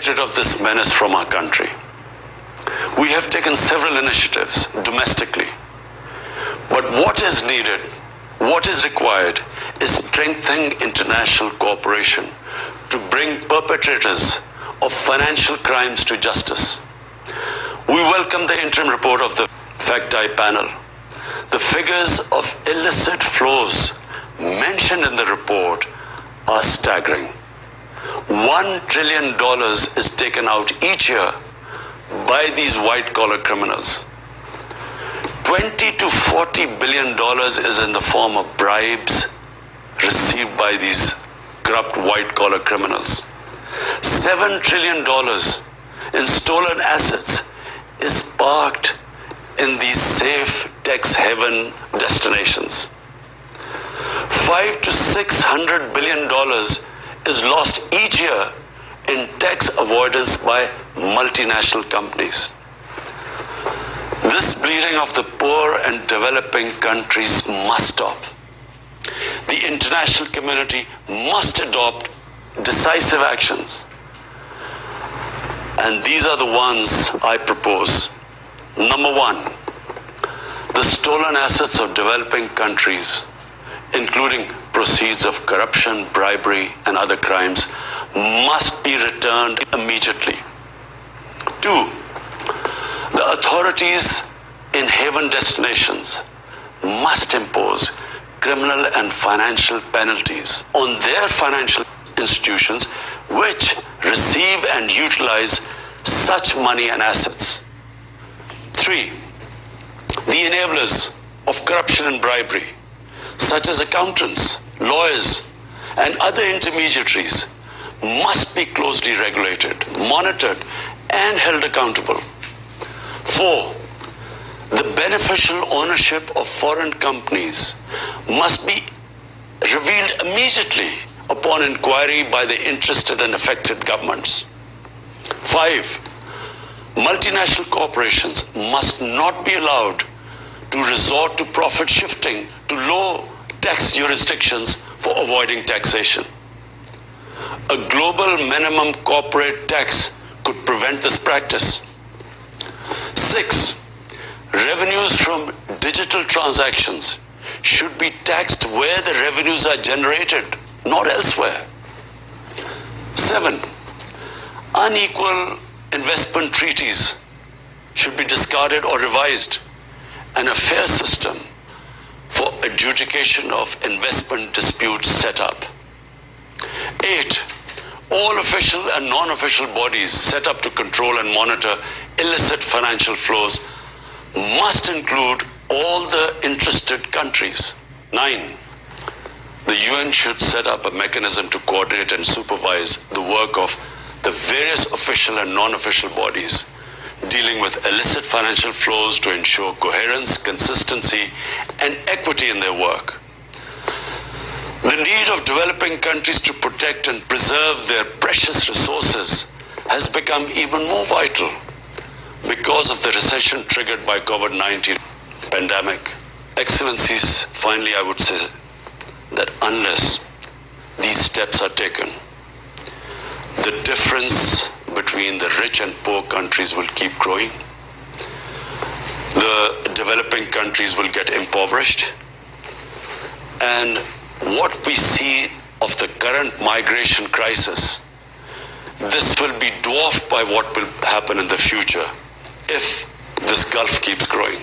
get rid of this menace from our country. We have taken several initiatives domestically, but what is needed, what is required, is strengthening international cooperation to bring perpetrators of financial crimes to justice. We welcome the interim report of the FACTI panel. The figures of illicit flows mentioned in the report are staggering. $1 trillion is taken out each year by these white-collar criminals. $20 to $40 billion is in the form of bribes received by these corrupt white-collar criminals. $7 trillion in stolen assets is parked in these safe tax haven destinations. $500 to $600 billion is lost each year in tax avoidance by multinational companies. This bleeding of the poor and developing countries must stop. The international community must adopt decisive actions. And these are the ones I propose. Number one, the stolen assets of developing countries, including proceeds of corruption, bribery, and other crimes, must be returned immediately. Two, the authorities in haven destinations must impose criminal and financial penalties on their financial institutions which receive and utilize such money and assets. Three, the enablers of corruption and bribery, such as accountants, lawyers, and other intermediaries, must be closely regulated, monitored, and held accountable. Four, the beneficial ownership of foreign companies must be revealed immediately upon inquiry by the interested and affected governments. Five, multinational corporations must not be allowed to resort to profit shifting to low tax jurisdictions for avoiding taxation. A global minimum corporate tax could prevent this practice. Six, revenues from digital transactions should be taxed where the revenues are generated, not elsewhere. Seven, unequal investment treaties should be discarded or revised, and a fair system for adjudication of investment disputes set up. Eight, all official and non-official bodies set up to control and monitor illicit financial flows must include all the interested countries. Nine, the UN should set up a mechanism to coordinate and supervise the work of the various official and non-official bodies dealing with illicit financial flows to ensure coherence, consistency, and equity in their work. The need of developing countries to protect and preserve their precious resources has become even more vital because of the recession triggered by COVID-19 pandemic. Excellencies, finally I would say that unless these steps are taken, the difference between the rich and poor countries will keep growing. The developing countries will get impoverished. And what we see of the current migration crisis, this will be dwarfed by what will happen in the future if this gulf keeps growing.